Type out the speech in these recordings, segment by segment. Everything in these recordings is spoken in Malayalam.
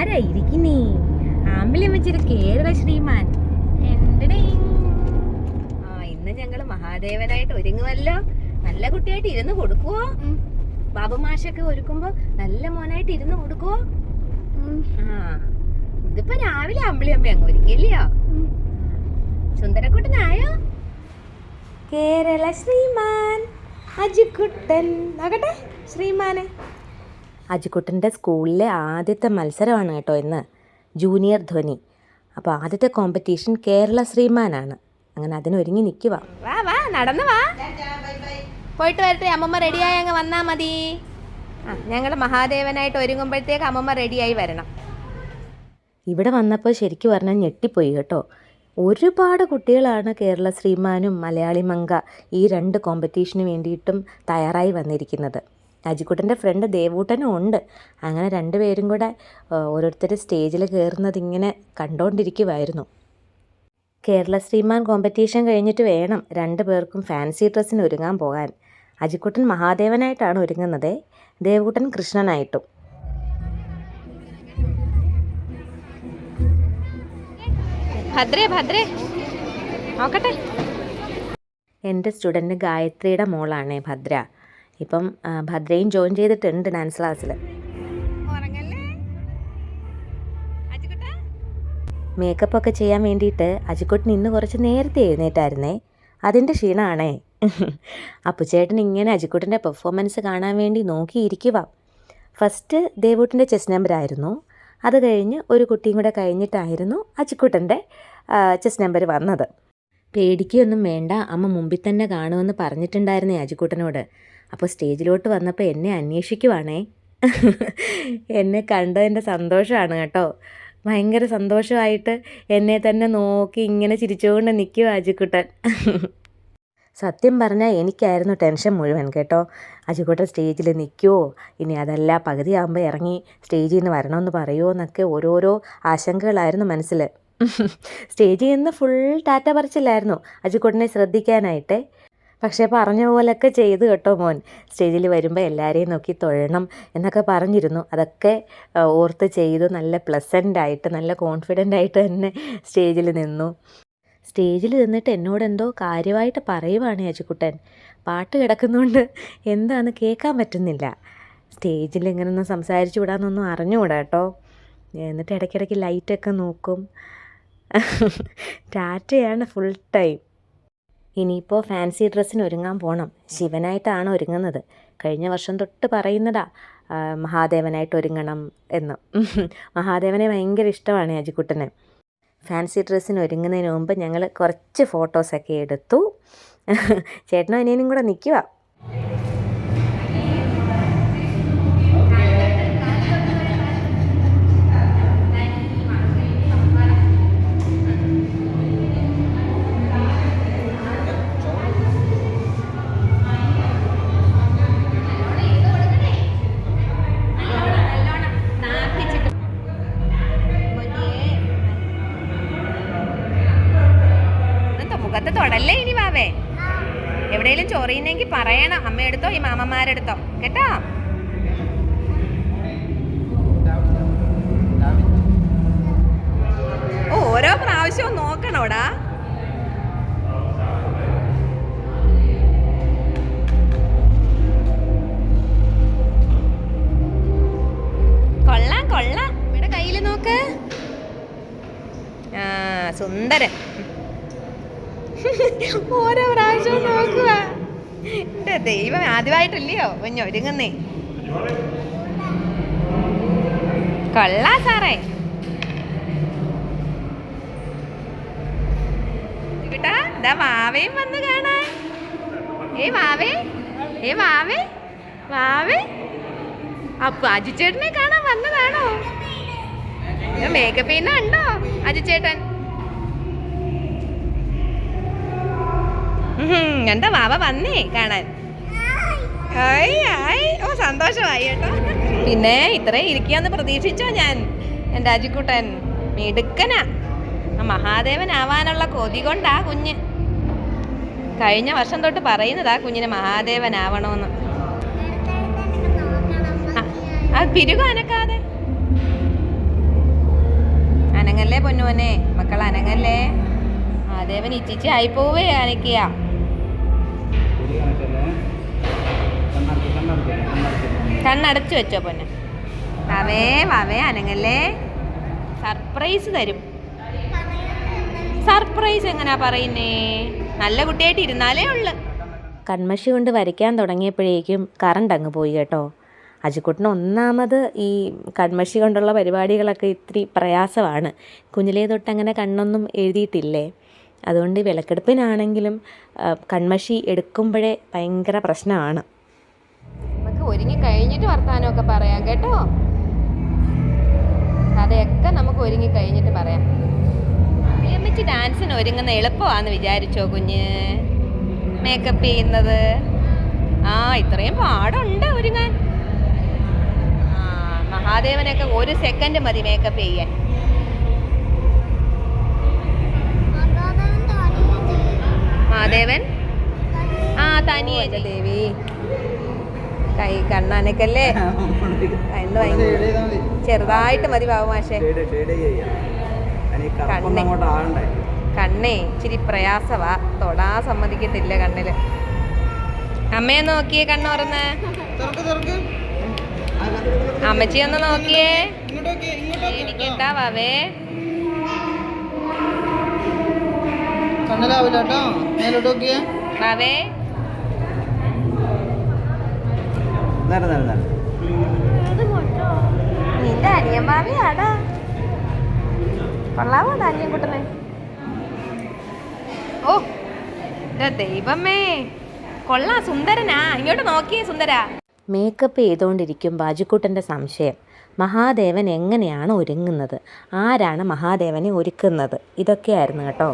ആരാ ഇരിക്കുന്നേ? ആമ്പിളിയും വെച്ചൊരു കേരള ശ്രീമാൻ. ഇന്ന് ഞങ്ങള് മഹാദേവനായിട്ട് ഒരുങ്ങുമല്ലോ. നല്ല കുട്ടിയായിട്ട് ഇരുന്ന് കൊടുക്കുവോ? ബാബു മാഷൊക്കെ ഒരുക്കുമ്പോ നല്ല മോനായിട്ട് ഇരുന്ന് കൊടുക്കുവോ? ഇതിപ്പോ രാവിലെ അമ്പിളി അമ്മ അങ്ങ് ഒരുക്കില്ലയോ? സുന്ദരക്കുട്ടനായോ? കേരള ശ്രീമാൻ അജിക്കുട്ടൻ. നോക്കട്ടെ ശ്രീമാനെ. അജിക്കുട്ടൻ്റെ സ്കൂളിലെ ആദ്യത്തെ മത്സരമാണ് കേട്ടോ ഇന്ന്, ജൂനിയർ ധ്വനി. അപ്പോൾ ആദ്യത്തെ കോമ്പറ്റീഷൻ കേരള ശ്രീമാനാണ്. അങ്ങനെ അതിനൊരുങ്ങി നിൽക്കുക. വാ വാ നടന്നു വാ, പോയിട്ട് വരട്ടെ. അമ്മമ്മ റെഡിയായി അങ്ങ് വന്നാൽ മതി. ഞങ്ങളുടെ മഹാദേവനായിട്ട് ഒരുങ്ങുമ്പോഴത്തേക്ക് അമ്മമ്മ റെഡിയായി വരണം. ഇവിടെ വന്നപ്പോൾ ശരിക്കും പറഞ്ഞാൽ ഞെട്ടിപ്പോയി കേട്ടോ. ഒരുപാട് കുട്ടികളാണ് കേരള ശ്രീമാനും മലയാളി മങ്ക ഈ രണ്ട് കോമ്പറ്റീഷന് വേണ്ടിയിട്ടും തയ്യാറായി വന്നിരിക്കുന്നത്. അജിക്കുട്ടൻ്റെ ഫ്രണ്ട് ദേവൂട്ടനും ഉണ്ട്. അങ്ങനെ രണ്ടുപേരും കൂടെ ഓരോരുത്തർ സ്റ്റേജിൽ കയറുന്നത് ഇങ്ങനെ കണ്ടുകൊണ്ടിരിക്കുമായിരുന്നു. കേരള ശ്രീമാൻ കോമ്പറ്റീഷൻ കഴിഞ്ഞിട്ട് വേണം രണ്ടു പേർക്കും ഫാൻസി ഡ്രസ്സിന് ഒരുങ്ങാൻ പോകാൻ. അജിക്കുട്ടൻ മഹാദേവനായിട്ടാണ് ഒരുങ്ങുന്നത്, ദേവൂട്ടൻ കൃഷ്ണനായിട്ടും. ഭദ്രേ ഭദ്രേ നോക്കട്ടെ. എൻ്റെ സ്റ്റുഡൻറ്റ് ഗായത്രിയുടെ മോളാണേ ഭദ്ര. ഇപ്പം ഭദ്രയും ജോയിൻ ചെയ്തിട്ടുണ്ട് ഡാൻസ് ക്ലാസ്സിൽ. മേക്കപ്പ് ഒക്കെ ചെയ്യാൻ വേണ്ടിയിട്ട് അജിക്കുട്ടൻ ഇന്ന് കുറച്ച് നേരത്തെ എഴുന്നേറ്റായിരുന്നേ. അതിൻ്റെ ക്ഷീണമാണേ. അപ്പുചേട്ടൻ ഇങ്ങനെ അജിക്കുട്ടൻ്റെ പെർഫോമൻസ് കാണാൻ വേണ്ടി നോക്കിയിരിക്കുക. First ദേവൂട്ടൻ്റെ chess നമ്പറായിരുന്നു. അത് കഴിഞ്ഞ് ഒരു കുട്ടിയും കൂടെ കഴിഞ്ഞിട്ടായിരുന്നു അജിക്കുട്ടൻ്റെ ചെസ് നമ്പർ വന്നത്. പേടിക്കൊന്നും വേണ്ട, അമ്മ മുമ്പിൽ തന്നെ കാണുമെന്ന് പറഞ്ഞിട്ടുണ്ടായിരുന്നേ അജിക്കുട്ടനോട്. അപ്പോൾ സ്റ്റേജിലോട്ട് വന്നപ്പോൾ എന്നെ അന്വേഷിക്കുവാണേ. എന്നെ കണ്ടതിൻ്റെ സന്തോഷമാണ് കേട്ടോ. ഭയങ്കര സന്തോഷമായിട്ട് എന്നെ തന്നെ നോക്കി ഇങ്ങനെ ചിരിച്ചുകൊണ്ട് നിൽക്കുക അജിക്കുട്ടൻ. സത്യം പറഞ്ഞാൽ എനിക്കായിരുന്നു ടെൻഷൻ മുഴുവൻ കേട്ടോ. അജിക്കുട്ടൻ സ്റ്റേജിൽ നിൽക്കുമോ, ഇനി അതല്ല പകുതിയാകുമ്പോൾ ഇറങ്ങി സ്റ്റേജിൽ നിന്ന് വരണമെന്ന് പറയുമോ എന്നൊക്കെ ഓരോരോ ആശങ്കകളായിരുന്നു മനസ്സിൽ. സ്റ്റേജിൽ നിന്ന് ഫുൾ ടാറ്റ പറിച്ചില്ലായിരുന്നു അജിക്കുട്ടനെ ശ്രദ്ധിക്കാനായിട്ട്. പക്ഷേ പറഞ്ഞ പോലൊക്കെ ചെയ്തു കേട്ടോ മോൻ. സ്റ്റേജിൽ വരുമ്പോൾ എല്ലാവരെയും നോക്കി തൊഴണം എന്നൊക്കെ പറഞ്ഞിരുന്നു. അതൊക്കെ ഓർത്ത് ചെയ്തു. നല്ല പ്ലസൻ്റായിട്ട് നല്ല കോൺഫിഡൻ്റായിട്ട് തന്നെ സ്റ്റേജിൽ നിന്നു. സ്റ്റേജിൽ നിന്നിട്ട് എന്നോട് എന്തോ കാര്യമായിട്ട് പറയുവാണ് അജിക്കുട്ടൻ. പാട്ട് കിടക്കുന്നതുകൊണ്ട് എന്താണെന്ന് കേൾക്കാൻ പറ്റുന്നില്ല. സ്റ്റേജിൽ ഇങ്ങനെയൊന്നും സംസാരിച്ചു വിടാമെന്നൊന്നും അറിഞ്ഞുകൂടാ കേട്ടോ. എന്നിട്ട് ഇടയ്ക്കിടയ്ക്ക് ലൈറ്റൊക്കെ നോക്കും. ടാറ്റയാണ് ഫുൾ ടൈം. ഇനിയിപ്പോൾ ഫാൻസി ഡ്രസ്സിന് ഒരുങ്ങാൻ പോകണം. ശിവനായിട്ടാണ് ഒരുങ്ങുന്നത്. കഴിഞ്ഞ വർഷം തൊട്ട് പറയുന്നതാ മഹാദേവനായിട്ട് ഒരുങ്ങണം എന്ന്. മഹാദേവനെ ഭയങ്കര ഇഷ്ടമാണ് അജിക്കുട്ടന്. ഫാൻസി ഡ്രസ്സിന് ഒരുങ്ങുന്നതിന് മുമ്പ് ഞങ്ങൾ കുറച്ച് ഫോട്ടോസൊക്കെ എടുത്തു. ചേട്ടനും അനിയനും കൂടെ നിൽക്കുക. മുഖത്ത് തൊടല്ലേ ഇനി വാവേ. എവിടെയെങ്കിലും ചൊറിയുന്നെങ്കിൽ പറയണം, അമ്മയെടുത്തോ ഈ മാമന്മാരെടുത്തോ കേട്ടോ. ഓരോ പ്രാവശ്യവും നോക്കണോടാ. കൊള്ളാം കൊള്ളാം. ഇവിടെ കയ്യിൽ നോക്ക്. സുന്ദരൻ. ഓരോ പ്രാവശ്യവും നോക്കുക. എൻ്റെ ദൈവം, ആദ്യമായിട്ടില്ലയോ ഒരുങ്ങുന്നേ. കൊള്ളാ സാറേ. കേട്ടാ ഇതാ വാവയും വന്ന് കാണാൻ. വാവേ വാവേ വാവേ. അപ്പൊ അജിച്ചേട്ടനെ കാണാൻ വന്നതാണോ? മേക്കപ്പ് ചെയ്യുന്ന ഉണ്ടോ അജിച്ചേട്ടൻ? എന്താ വാവ വന്നേ കാണാൻ? ഓ സന്തോഷമായി കേട്ടോ. പിന്നെ ഇത്രയും ഇരിക്കാന്ന് പ്രതീക്ഷിച്ചോ ഞാൻ? എൻ്റെ അജിക്കുട്ടൻ മിടുക്കനാ. മഹാദേവനാവാനുള്ള കൊതി കൊണ്ടാ കുഞ്ഞ്. കഴിഞ്ഞ വർഷം തൊട്ട് പറയുന്നതാ കുഞ്ഞിന് മഹാദേവനാവണമെന്ന്. അത് പിരുക അനക്കാതെ. മോനെ, മക്കൾ അനങ്ങല്ലേ. മഹാദേവൻ ഇച്ചിച്ചി ആയിപ്പോവേ അനക്കിയ. കണ്ണടച്ചു വെച്ചോ പൊന്നെ. വാവേ വാവേ അനങ്ങല്ലേ. സർപ്രൈസ് തരും. സർപ്രൈസ് എങ്ങനാ പറയുന്നേ? നല്ല കുട്ടിയായിട്ട് ഇരുന്നാലേ ഉള്ളു. കൺമഷി കൊണ്ട് വരയ്ക്കാൻ തുടങ്ങിയപ്പോഴേക്കും കറണ്ട് അങ്ങ് പോയി കേട്ടോ. അജിക്കുട്ടന് ഒന്നാമത് ഈ കൺമഷി കൊണ്ടുള്ള പരിപാടികളൊക്കെ ഇത്തിരി പ്രയാസമാണ്. കുഞ്ഞിലേ തൊട്ടങ്ങനെ കണ്ണൊന്നും എഴുതിയിട്ടില്ലേ. അതുകൊണ്ട് വിളക്കെടുപ്പിനാണെങ്കിലും കൺമഷി എടുക്കുമ്പോഴേ ഭയങ്കര പ്രശ്നമാണ്. നമുക്ക് ഒരുങ്ങി കഴിഞ്ഞിട്ട് വർത്താനമൊക്കെ പറയാം കേട്ടോ. കഥയൊക്കെ നമുക്ക് ഒരുങ്ങി കഴിഞ്ഞിട്ട് പറയാം. അമ്മച്ചി ഡാൻസിന് ഒരുങ്ങുന്ന എളുപ്പമാണെന്ന് വിചാരിച്ചോ കുഞ്ഞ്? മേക്കപ്പ് ചെയ്യുന്നത് ഇത്രയും പാടുണ്ട് ഒരുങ്ങാൻ. മഹാദേവനൊക്കെ 1 സെക്കൻഡ് മതി മേക്കപ്പ് ചെയ്യാൻ. മഹാദേവൻ തനിയെ ദേവി കൈ കണ്ണാനൊക്കെയല്ലേ. ചെറുതായിട്ട് മതി ബാബു മാഷേ. കണ്ണേ ഇച്ചിരി പ്രയാസവാ, തൊടാ സമ്മതിക്കത്തില്ല കണ്ണില്. അമ്മയെ നോക്കിയേ, കണ്ണ് തുറന്ന്. അമ്മച്ചി ഒന്ന് നോക്കിയേ. എനിക്കെന്താ വാവേ? വാവേ നിന്റെ അനിയൻ ഭാവിയാടാ. കൊള്ളാവോ അനിയൻ കുട്ടനെ? ഓ ദൈവമേ, കൊള്ളാം, സുന്ദരനാ. ഇങ്ങോട്ട് നോക്കിയേ സുന്ദര. മേക്കപ്പ് ചെയ്തുകൊണ്ടിരിക്കുമ്പോൾ അജിക്കുട്ടൻ്റെ സംശയം, മഹാദേവൻ എങ്ങനെയാണ് ഒരുങ്ങുന്നത്, ആരാണ് മഹാദേവനെ ഒരുക്കുന്നത്, ഇതൊക്കെയായിരുന്നു കേട്ടോ.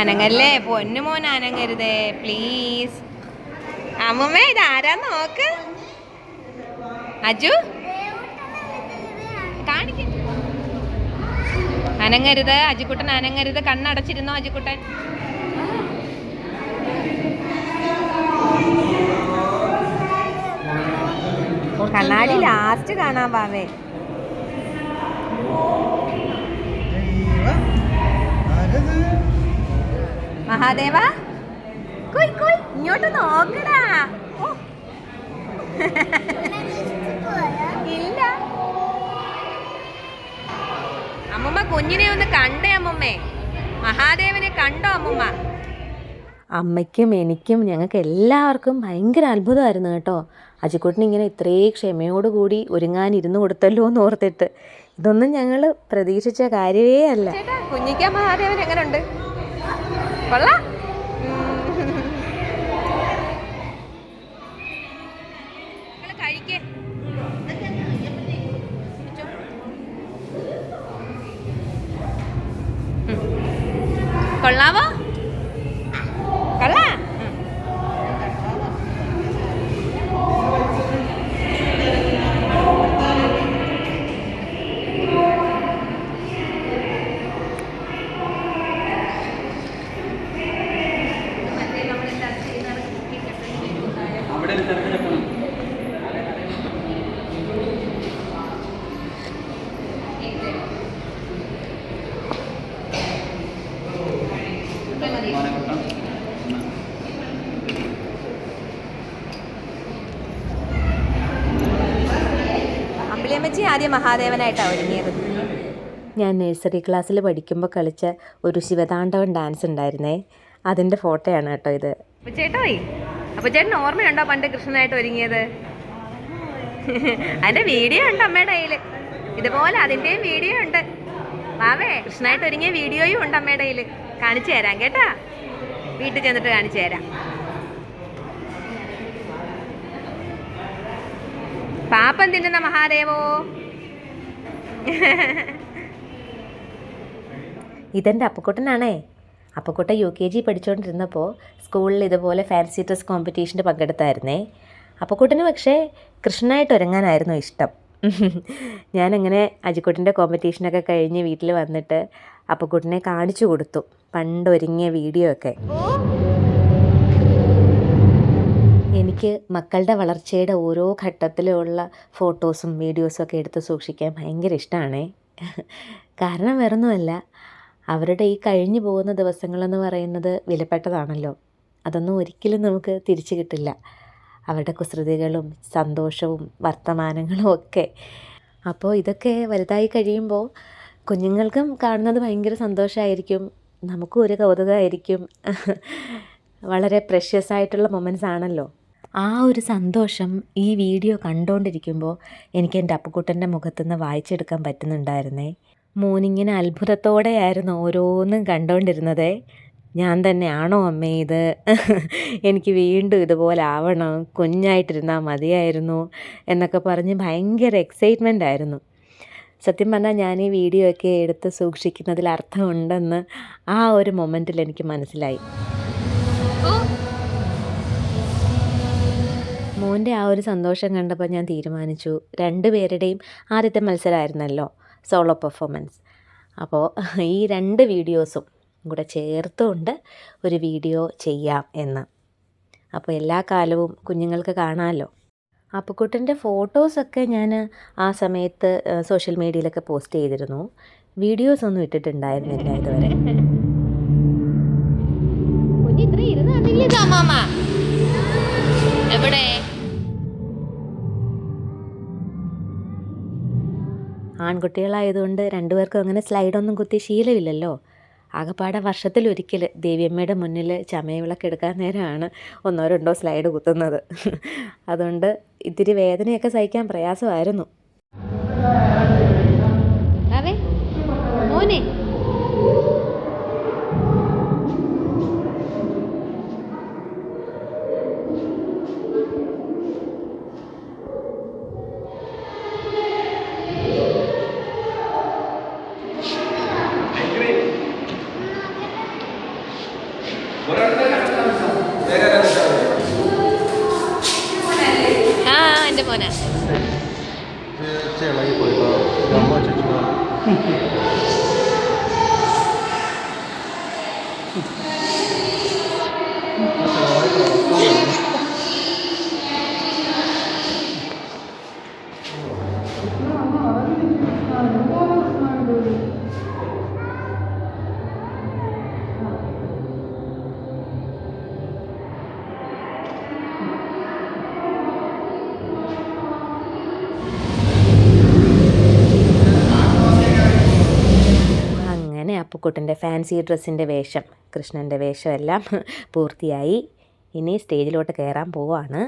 അനങ്ങല്ലേ പൊന്നുമോൻ, അനങ്ങരുതേ പ്ലീസ്. അമ്മമ്മേ ഇതാരാന്ന് നോക്ക്. അജു കാണിക്ക. അനങ്ങരുത് അജിക്കുട്ടൻ, അനങ്ങരുത്. കണ്ണടച്ചിരുന്നോ അജിക്കുട്ടൻ? കണ്ണാടി ലാസ്റ്റ് കാണാൻ പാവേ. മഹാദേവ കുയ് കുയ് ഇങ്ങോട്ട് നോക്കടാ. ഇല്ല അമ്മമ്മ കുഞ്ഞിനെ ഒന്ന് കണ്ടേ അമ്മമ്മേ. മഹാദേവനെ കണ്ടോ അമ്മമ്മ? അമ്മയ്ക്കും എനിക്കും ഞങ്ങൾക്ക് എല്ലാവർക്കും ഭയങ്കര അത്ഭുതമായിരുന്നു കേട്ടോ. അജിക്കുട്ടന് ഇങ്ങനെ ഇത്രയും ക്ഷമയോടുകൂടി ഒരുങ്ങാനിരുന്ന് കൊടുത്തല്ലോ എന്ന് ഓർത്തിട്ട്. ഇതൊന്നും ഞങ്ങൾ പ്രതീക്ഷിച്ച കാര്യമേ അല്ല. കുഞ്ഞിക്ക മഹാദേവൻ എങ്ങനെയുണ്ട്? കൊള്ളാം. കൊള്ളാവോ? കൊള്ളാ. അമ്പിളിയമ്മച്ചി ആദ്യം മഹാദേവനായിട്ടാണ് ഒരുങ്ങിയത്. ഞാൻ നഴ്സറി ക്ലാസ്സിൽ പഠിക്കുമ്പോൾ കളിച്ച ഒരു ശിവതാണ്ഡവൻ ഡാൻസ് ഉണ്ടായിരുന്നേ, അതിൻ്റെ ഫോട്ടോയാണ് കേട്ടോ ഇത്. അപ്പോൾ ചേട്ടോയി, അപ്പോൾ ചേട്ടൻ ഓർമ്മയുണ്ടോ പണ്ട് കൃഷ്ണനായിട്ട് ഒരുങ്ങിയത്? അതിൻ്റെ വീഡിയോ ഉണ്ട് അമ്മയുടെ കയ്യിൽ. ഇതുപോലെ അതിൻ്റെയും വീഡിയോ ഉണ്ട്. വാവേ, കൃഷ്ണനായിട്ട് ഒരുങ്ങിയ വീഡിയോയും ഉണ്ട് അമ്മയുടെ കയ്യിൽ. കാണിച്ചു തരാം കേട്ടാ, വീട്ടിൽ ചെന്നിട്ട് കാണിച്ചു തരാം. പാപ്പം തിന്നുന്ന മഹാദേവോ. ഇതെൻ്റെ അപ്പക്കുട്ടനാണേ. അപ്പക്കുട്ടൻ UKG പഠിച്ചുകൊണ്ടിരുന്നപ്പോൾ സ്കൂളിൽ ഇതുപോലെ ഫാൻസി ഡ്രസ് കോമ്പറ്റീഷന് പങ്കെടുത്തായിരുന്നേ. അപ്പക്കുട്ടന് പക്ഷേ കൃഷ്ണനായിട്ട് ഒരുങ്ങാനായിരുന്നു ഇഷ്ടം. ഞാനങ്ങനെ അജിക്കുട്ടൻ്റെ കോമ്പറ്റീഷനൊക്കെ കഴിഞ്ഞ് വീട്ടിൽ വന്നിട്ട് അപ്പക്കുട്ടനെ കാണിച്ചു കൊടുത്തു പണ്ട് ഒരുങ്ങിയ വീഡിയോ ഒക്കെ. എനിക്ക് മക്കളുടെ വളർച്ചയുടെ ഓരോ ഘട്ടത്തിലുള്ള ഫോട്ടോസും വീഡിയോസും ഒക്കെ എടുത്ത് സൂക്ഷിക്കാൻ ഭയങ്കര ഇഷ്ടമാണേ. കാരണം വേറൊന്നുമല്ല, അവരുടെ ഈ കഴിഞ്ഞു പോകുന്ന ദിവസങ്ങളെന്ന് പറയുന്നത് വിലപ്പെട്ടതാണല്ലോ. അതൊന്നും ഒരിക്കലും നമുക്ക് തിരിച്ചു കിട്ടില്ല. അവരുടെ കുസൃതികളും സന്തോഷവും വർത്തമാനങ്ങളും ഒക്കെ. അപ്പോൾ ഇതൊക്കെ വലുതായി കഴിയുമ്പോൾ കുഞ്ഞുങ്ങൾക്കും കാണുന്നത് ഭയങ്കര സന്തോഷമായിരിക്കും, നമുക്കും ഒരു കൗതുകമായിരിക്കും. വളരെ പ്രഷ്യസ് ആയിട്ടുള്ള മൊമെൻറ്റ്സ് ആണല്ലോ. ആ ഒരു സന്തോഷം ഈ വീഡിയോ കണ്ടുകൊണ്ടിരിക്കുമ്പോൾ എനിക്ക് എൻ്റെ അപ്പുക്കുട്ടൻ്റെ മുഖത്തുനിന്ന് വായിച്ചെടുക്കാൻ പറ്റുന്നുണ്ടായിരുന്നേ. മോനിങ്ങനെ അത്ഭുതത്തോടെയായിരുന്നു ഓരോന്നും കണ്ടുകൊണ്ടിരുന്നത്. ഞാൻ തന്നെയാണോ അമ്മേ ഇത്? എനിക്ക് വീണ്ടും ഇതുപോലെ ആവണം, കുഞ്ഞായിട്ടിരുന്നാൽ മതിയായിരുന്നു എന്നൊക്കെ പറഞ്ഞ് ഭയങ്കര എക്സൈറ്റ്മെൻ്റ് ആയിരുന്നു. സത്യം പറഞ്ഞാൽ ഞാൻ ഈ വീഡിയോ ഒക്കെ എടുത്ത് സൂക്ഷിക്കുന്നതിൽ അർത്ഥമുണ്ടെന്ന് ആ ഒരു മൊമെൻറ്റിൽ എനിക്ക് മനസ്സിലായി. മോൻ്റെ ആ ഒരു സന്തോഷം കണ്ടപ്പോൾ ഞാൻ തീരുമാനിച്ചു, രണ്ടുപേരുടെയും ആദ്യത്തെ മത്സരമായിരുന്നല്ലോ സോളോ പെർഫോമൻസ്. അപ്പോൾ ഈ 2 വീഡിയോസും കൂടെ ചേർത്തുകൊണ്ട് ഒരു വീഡിയോ ചെയ്യാം എന്ന്. അപ്പോൾ എല്ലാ കാലവും കുഞ്ഞുങ്ങൾക്ക് കാണാമല്ലോ. അപ്പുക്കുട്ടൻ്റെ ഫോട്ടോസൊക്കെ ഞാൻ ആ സമയത്ത് സോഷ്യൽ മീഡിയയിലൊക്കെ പോസ്റ്റ് ചെയ്തിരുന്നു. വീഡിയോസൊന്നും ഇട്ടിട്ടുണ്ടായിരുന്നില്ല ഇതുവരെ. ആൺകുട്ടികളായതുകൊണ്ട് രണ്ടുപേർക്കും അങ്ങനെ സ്ലൈഡൊന്നും കുത്തി ശീലമില്ലല്ലോ. ആകെപ്പാടെ വർഷത്തിലൊരിക്കൽ ദേവിയമ്മയുടെ മുന്നിൽ ചമയവിളക്ക് എടുക്കാൻ നേരമാണ് 1-2 സ്ലൈഡ് കുത്തുന്നത്. അതുകൊണ്ട് ഇത്തിരി വേദനയൊക്കെ സഹിക്കാൻ പ്രയാസമായിരുന്നു. മോനെ എൻ്റെ മോനെ അപ്പുക്കുട്ടൻ്റെ ഫാൻസി ഡ്രസ്സിൻ്റെ വേഷം, കൃഷ്ണൻ്റെ വേഷം എല്ലാം പൂർത്തിയായി. ഇനി സ്റ്റേജിലോട്ട് കയറാൻ പോവാണ്.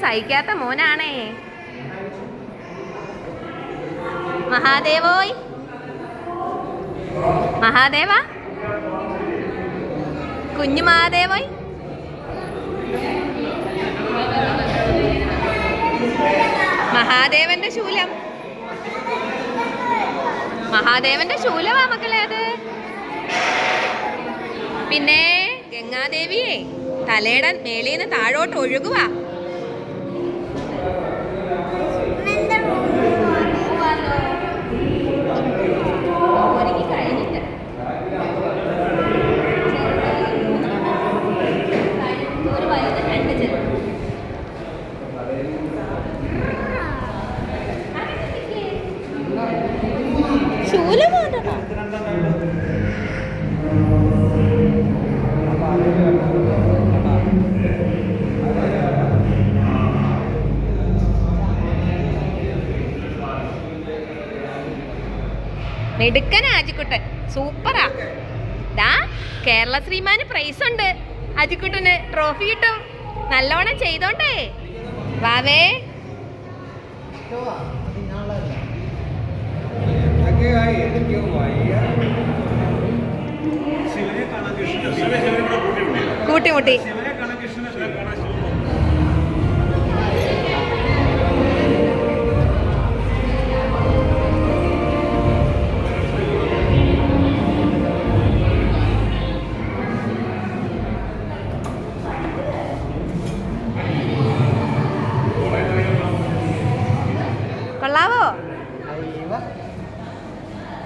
സഹിക്കാത്ത മോനാണേ. മഹാദേവോയ്, മഹാദേവ, കുഞ്ഞു മഹാദേവോയ്. മഹാദേവന്റെ ശൂലം, മഹാദേവന്റെ ശൂലമാ മക്കളെ അത്. പിന്നെ ഗംഗാദേവിയെ തലയുടെ മേളീന്ന് താഴോട്ട് ഒഴുകുക. മിടുക്കനാ അജിക്കുട്ടൻ, സൂപ്പറാ. ദാ കേരള ശ്രീമാന് പ്രൈസ് ഉണ്ട്. അജിക്കുട്ടന് ട്രോഫി കിട്ടും. നല്ലോണം ചെയ്തോണ്ടേ. വാവേ കൂട്ടിമുട്ടി.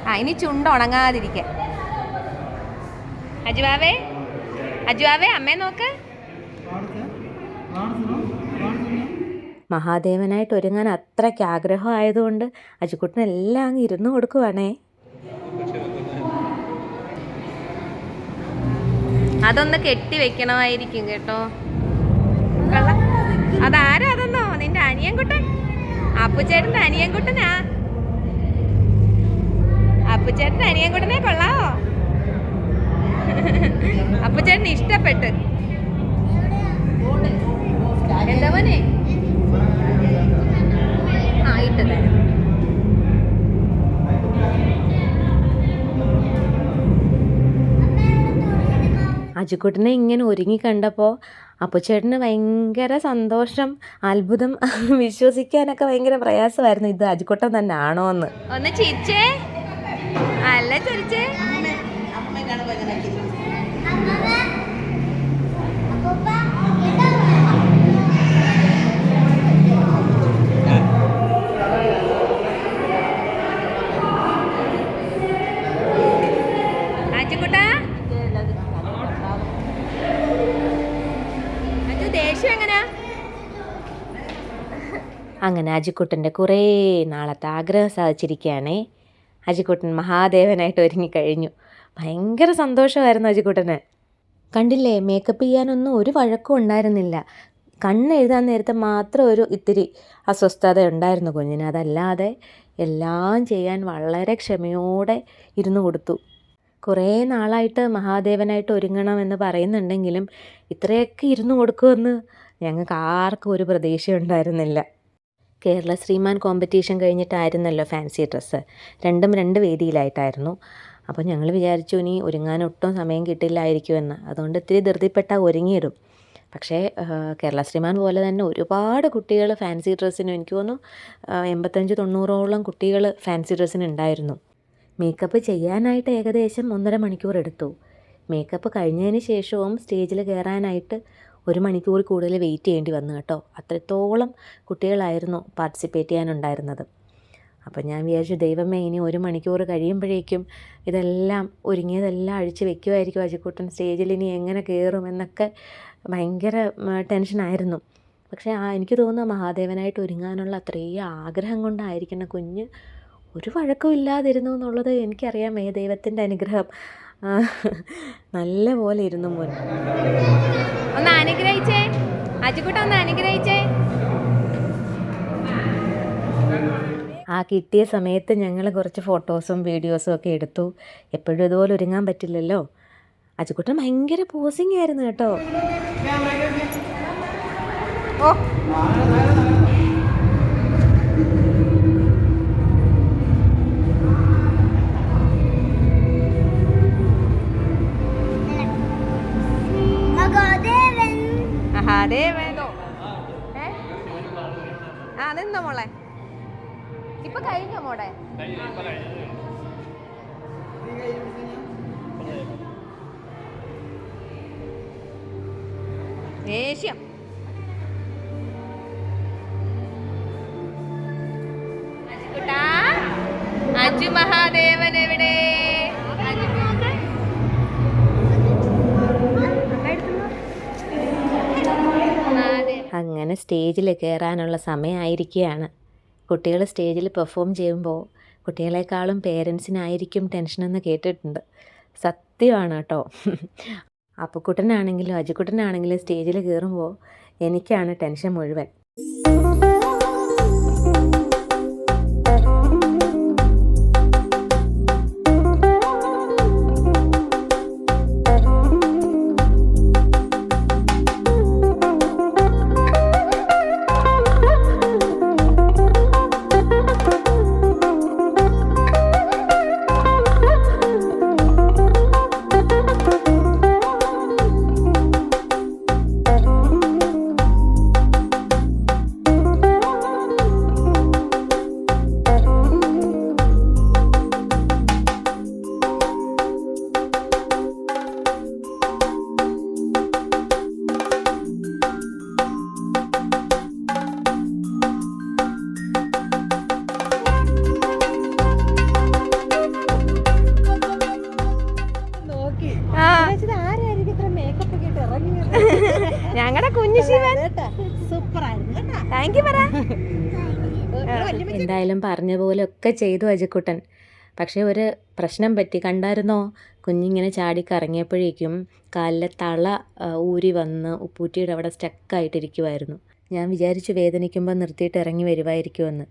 ആ ഇനി ചുണ്ട് ഉണങ്ങാതിരിക്കാൻ. അജുവാവേ അജുവാവേ അമ്മേ നോക്ക്. മഹാദേവനായിട്ട് ഒരുങ്ങാൻ അത്രയ്ക്ക് ആഗ്രഹമായതുകൊണ്ട് അജുക്കുട്ടനെല്ലാം അങ്ങ് ഇരുന്ന് കൊടുക്കുവാണേ. അതൊന്ന് കെട്ടി വെക്കണമായിരിക്കും കേട്ടോ. അതാരാ അതെന്നോ? നിന്റെ അനിയൻകുട്ടൻ, അപ്പുച്ചേട്ടൻ്റെ അനിയൻകുട്ടനാ. അപ്പുച്ചേട്ടൻ്റെ അനിയൻകുട്ടനെ കൊള്ളാവോ? അപ്പുച്ചേട്ടന് ഇഷ്ടപ്പെട്ട്. എന്താ മോനെ? ആ ഇട്ട് തരാം. അജുക്കുട്ടനെ ഇങ്ങനെ ഒരുങ്ങി കണ്ടപ്പോൾ അപ്പുച്ചേട്ടന് ഭയങ്കര സന്തോഷം, അത്ഭുതം, വിശ്വസിക്കാനൊക്കെ ഭയങ്കര പ്രയാസമായിരുന്നു. ഇത് അജുക്കുട്ടൻ തന്നെ ആണോ എന്ന്. ഒന്ന് ചിരിച്ചേ, അല്ല ചിരിച്ചേ. അങ്ങനെ അജിക്കുട്ടൻ്റെ കുറേ നാളത്തെ ആഗ്രഹം സാധിച്ചിരിക്കുകയാണേ. അജിക്കുട്ടൻ മഹാദേവനായിട്ട് ഒരുങ്ങിക്കഴിഞ്ഞു. ഭയങ്കര സന്തോഷമായിരുന്നു അജിക്കുട്ടന്. കണ്ടില്ലേ, മേക്കപ്പ് ചെയ്യാനൊന്നും ഒരു വഴക്കും ഉണ്ടായിരുന്നില്ല. കണ്ണെഴുതാൻ നേരത്തെ മാത്രം ഒരു ഇത്തിരി അസ്വസ്ഥത ഉണ്ടായിരുന്നു കുഞ്ഞിന്. അതല്ലാതെ എല്ലാം ചെയ്യാൻ വളരെ ക്ഷമയോടെ ഇരുന്നു കൊടുത്തു. കുറേ നാളായിട്ട് മഹാദേവനായിട്ട് ഒരുങ്ങണമെന്ന് പറയുന്നുണ്ടെങ്കിലും ഇത്രയൊക്കെ ഇരുന്നു കൊടുക്കുമെന്ന് ഞങ്ങൾക്ക് ആർക്കും ഒരു പ്രതീക്ഷയുണ്ടായിരുന്നില്ല. കേരള ശ്രീമാൻ കോമ്പറ്റീഷൻ കഴിഞ്ഞിട്ടായിരുന്നല്ലോ ഫാൻസി ഡ്രസ്സ്. രണ്ടും രണ്ട് വേദിയിലായിട്ടായിരുന്നു. അപ്പോൾ ഞങ്ങൾ വിചാരിച്ചു ഇനി ഒരുങ്ങാൻ ഒട്ടും സമയം കിട്ടില്ലായിരിക്കുമെന്ന്. അതുകൊണ്ട് ഇത്തിരി ധൃതിപ്പെട്ടാൽ ഒരുങ്ങിയിടും. പക്ഷേ കേരള ശ്രീമാൻ പോലെ തന്നെ ഒരുപാട് കുട്ടികൾ ഫാൻസി ഡ്രസ്സിന്, എനിക്ക് തോന്നുന്നു 85-90ഓളം കുട്ടികൾ ഫാൻസി ഡ്രസ്സിന് ഉണ്ടായിരുന്നു. മേക്കപ്പ് ചെയ്യാനായിട്ട് ഏകദേശം 1.5 മണിക്കൂർ എടുത്തു. മേക്കപ്പ് കഴിഞ്ഞതിന് ശേഷവും സ്റ്റേജിൽ കയറാനായിട്ട് 1 മണിക്കൂർ കൂടുതൽ വെയിറ്റ് ചെയ്യേണ്ടി വന്നു കേട്ടോ. അത്രത്തോളം കുട്ടികളായിരുന്നു പാർട്ടിസിപ്പേറ്റ് ചെയ്യാനുണ്ടായിരുന്നത്. അപ്പം ഞാൻ വിചാരിച്ചു, ദൈവമേ ഇനി 1 മണിക്കൂർ കഴിയുമ്പോഴേക്കും ഇതെല്ലാം ഒരുങ്ങിയതെല്ലാം അഴിച്ച് വെക്കുമായിരിക്കും അജിക്കുട്ടൻ, സ്റ്റേജിൽ ഇനി എങ്ങനെ കയറും എന്നൊക്കെ ഭയങ്കര ടെൻഷനായിരുന്നു. പക്ഷേ എനിക്ക് തോന്നുന്നു മഹാദേവനായിട്ട് ഒരുങ്ങാനുള്ള അത്രയും ആഗ്രഹം കൊണ്ടായിരിക്കണം കുഞ്ഞ് ഒരു വഴക്കും ഇല്ലാതിരുന്നു എന്നുള്ളത്. എനിക്കറിയാം, ദൈവത്തിൻ്റെ അനുഗ്രഹം. നല്ല പോലെ ഇരുന്നു മോൻ. ഒന്ന് അനുഗ്രഹിച്ചേ അജിക്കുട്ട, ഒന്ന് അനുഗ്രഹിച്ചേ. ആ കിട്ടിയ സമയത്ത് ഞങ്ങൾ കുറച്ച് ഫോട്ടോസും വീഡിയോസും ഒക്കെ എടുത്തു. എപ്പോഴും ഇതുപോലെ ഒരുങ്ങാൻ പറ്റില്ലല്ലോ. അജിക്കുട്ടൻ ഭയങ്കര പോസിങ് ആയിരുന്നു കേട്ടോ. ഓ മഹാദേവനോ നിന്നോ മോളെ, ഇപ്പൊ കഴിഞ്ഞോ മോളെ? ദേഷ്യം. അജു മഹാദേവൻ എവിടെ? അങ്ങനെ സ്റ്റേജിൽ കയറാനുള്ള സമയമായിരിക്കുകയാണ്. കുട്ടികൾ സ്റ്റേജിൽ പെർഫോം ചെയ്യുമ്പോൾ കുട്ടികളെക്കാളും പേരൻസിനായിരിക്കും ടെൻഷനെന്ന് കേട്ടിട്ടുണ്ട്. സത്യമാണ് കേട്ടോ. അപ്പുക്കുട്ടനാണെങ്കിലും അജിക്കുട്ടനാണെങ്കിലും സ്റ്റേജിൽ കയറുമ്പോൾ എനിക്കാണ് ടെൻഷൻ മുഴുവൻ. താങ്ക് യു പറ. എന്തായാലും പറഞ്ഞ പോലെയൊക്കെ ചെയ്തു അജിക്കുട്ടൻ. പക്ഷേ ഒരു പ്രശ്നം പറ്റി, കണ്ടായിരുന്നോ? കുഞ്ഞിങ്ങനെ ചാടിക്കറങ്ങിയപ്പോഴേക്കും കാലിലെ തള ഊരി വന്ന് ഉപ്പൂറ്റിയുടെ അവിടെ സ്റ്റക്കായിട്ടിരിക്കുമായിരുന്നു. ഞാൻ വിചാരിച്ചു വേദനിക്കുമ്പോൾ നിർത്തിയിട്ട് ഇറങ്ങി വരുമായിരിക്കുമെന്ന്.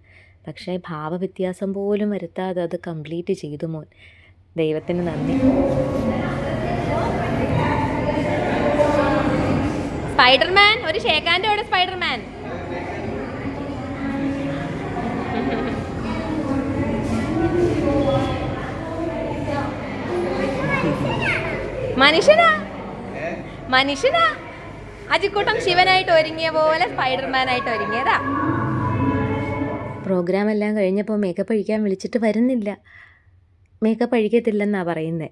പക്ഷേ ഭാവവ്യത്യാസം പോലും വരുത്താതെ അത് കംപ്ലീറ്റ് ചെയ്തു മോൻ. ദൈവത്തിന് നന്ദി. സ്പൈഡർമാൻ, ഒരു ഷേക്കാൻ്റെ അവിടെ സ്പൈഡർമാൻ. മനുഷ്യനാ അജിക്കൂട്ടം ശിവനായിട്ട് ഒരുങ്ങിയ പോലെ സ്പൈഡർമാനായിട്ട് ഒരുങ്ങിയതാ. പ്രോഗ്രാം എല്ലാം കഴിഞ്ഞപ്പോൾ മേക്കപ്പ് അഴിക്കാൻ വിളിച്ചിട്ട് വരുന്നില്ല. മേക്കപ്പ് അഴിക്കത്തില്ലെന്നാണ് പറയുന്നത്.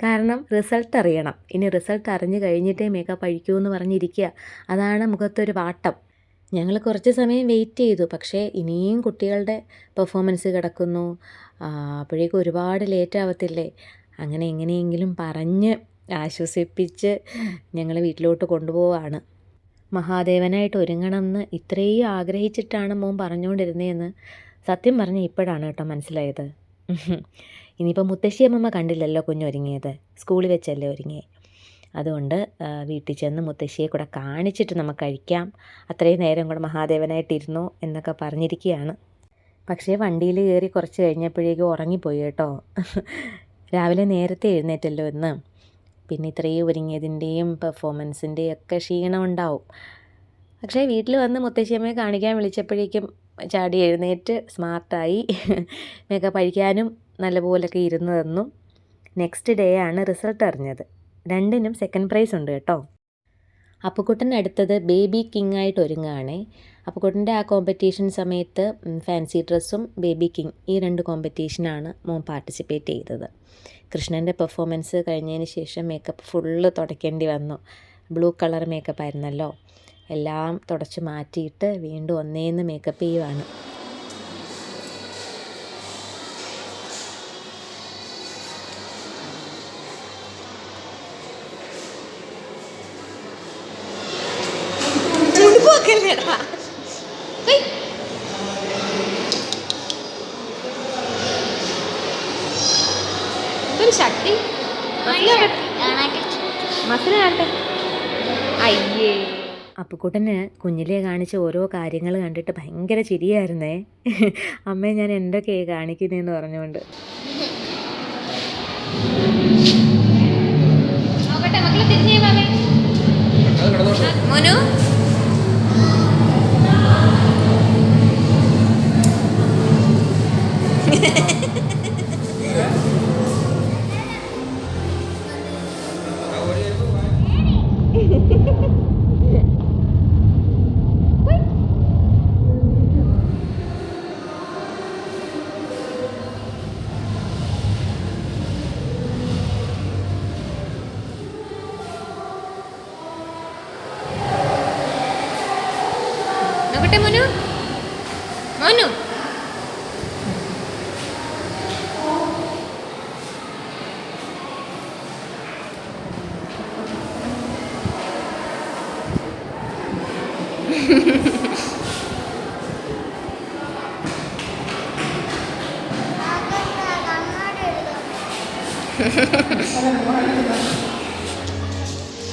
കാരണം റിസൾട്ട് അറിയണം. ഇനി റിസൾട്ട് അറിഞ്ഞു കഴിഞ്ഞിട്ടേ മേക്കപ്പ് അഴിക്കൂ എന്ന് പറഞ്ഞിരിക്കുക. അതാണ് മുഖത്തൊരു വാട്ടം. ഞങ്ങൾ കുറച്ച് സമയം വെയിറ്റ് ചെയ്തു. പക്ഷേ ഇനിയും കുട്ടികളുടെ പെർഫോമൻസ് കിടക്കുന്നു. അപ്പോഴേക്കും ഒരുപാട് ലേറ്റ് ആവത്തില്ലേ. അങ്ങനെ എങ്ങനെയെങ്കിലും പറഞ്ഞ് ആശ്വസിപ്പിച്ച് ഞങ്ങൾ വീട്ടിലോട്ട് കൊണ്ടുപോവാണ്. മഹാദേവനായിട്ട് ഒരുങ്ങണമെന്ന് ഇത്രയും ആഗ്രഹിച്ചിട്ടാണ് മോൻ പറഞ്ഞുകൊണ്ടിരുന്നതെന്ന് സത്യം പറഞ്ഞ് ഇപ്പോഴാണ് കേട്ടോ മനസ്സിലായത്. ഇനിയിപ്പോൾ മുത്തശ്ശിയമ്മ കണ്ടില്ലല്ലോ കുഞ്ഞൊരുങ്ങിയത്, സ്കൂളിൽ വെച്ചല്ലേ ഒരുങ്ങിയത്. അതുകൊണ്ട് വീട്ടിൽ ചെന്ന് മുത്തശ്ശിയെ കൂടെ കാണിച്ചിട്ട് നമുക്ക് കഴിക്കാം, അത്രയും നേരം കൂടെ മഹാദേവനായിട്ടിരുന്നു എന്നൊക്കെ പറഞ്ഞിരിക്കുകയാണ്. പക്ഷേ വണ്ടിയിൽ കയറി കുറച്ച് കഴിഞ്ഞപ്പോഴേക്കും ഉറങ്ങിപ്പോയി കേട്ടോ. രാവിലെ നേരത്തെ എഴുന്നേറ്റല്ലോ ഇന്ന്. പിന്നെ ഇത്രയും ഒരുങ്ങിയതിൻ്റെയും പെർഫോമൻസിൻ്റെയും ഒക്കെ ക്ഷീണം ഉണ്ടാവും. പക്ഷേ വീട്ടിൽ വന്ന് മുത്തശ്ശിയമ്മയെ കാണിക്കാൻ വിളിച്ചപ്പോഴേക്കും ചാടി എഴുന്നേറ്റ് സ്മാർട്ടായി. മേക്കപ്പ് അഴിക്കാനും നല്ലപോലൊക്കെ ഇരുന്ന് തന്നു. നെക്സ്റ്റ് ഡേ ആണ് റിസൾട്ട് അറിഞ്ഞത്. രണ്ടിനും സെക്കൻഡ് പ്രൈസ് ഉണ്ട് കേട്ടോ. അപ്പുക്കുട്ടൻ അടുത്തത് ബേബി കിങ് ആയിട്ട് ഒരുങ്ങുകയാണേ. അപ്പുക്കുട്ടൻ്റെ ആ കോമ്പറ്റീഷൻ സമയത്ത് ഫാൻസി ഡ്രസ്സും ബേബി കിങ് ഈ 2 കോമ്പറ്റീഷനാണ് മോൻ പാർട്ടിസിപ്പേറ്റ് ചെയ്തത്. കൃഷ്ണൻ്റെ പെർഫോമൻസ് കഴിഞ്ഞതിന് ശേഷം മേക്കപ്പ് ഫുള്ള് തുടയ്ക്കേണ്ടി വന്നു. ബ്ലൂ കളർ മേക്കപ്പ് ആയിരുന്നല്ലോ. എല്ലാം തുടച്ച് മാറ്റിയിട്ട് വീണ്ടും ഒന്നേന്ന് മേക്കപ്പ് ചെയ്യുവാണ്. ശക്തി മസിലാട്ടെ. അയ്യേ, അപ്പുക്കുട്ടന് കുഞ്ഞിലെ കാണിച്ച ഓരോ കാര്യങ്ങൾ കണ്ടിട്ട് ഭയങ്കര ചിരിയായിരുന്നേ. അമ്മേ ഞാൻ എന്തൊക്കെയാണ് കാണിക്കുന്നതെന്ന് പറഞ്ഞുകൊണ്ട്. മോനു നോക്കട്ടെ മോനു. മോനു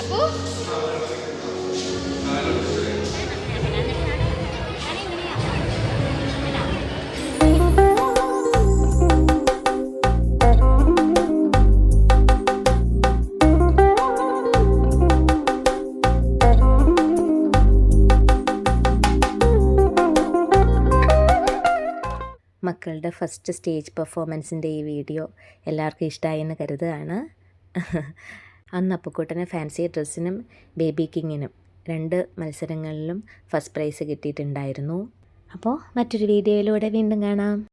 അപ്പോ മക്കളുടെ ഫസ്റ്റ് സ്റ്റേജ് പെർഫോമൻസിൻ്റെ ഈ വീഡിയോ എല്ലാവർക്കും ഇഷ്ടമായി എന്ന് കരുതുകയാണ്. അന്ന് അപ്പുക്കുട്ടന് ഫാൻസി ഡ്രസ്സിനും ബേബി കിങ്ങിനും 2 മത്സരങ്ങളിലും ഫസ്റ്റ് പ്രൈസ് കിട്ടിയിട്ടുണ്ടായിരുന്നു. അപ്പോൾ മറ്റൊരു വീഡിയോയിലൂടെ വീണ്ടും കാണാം.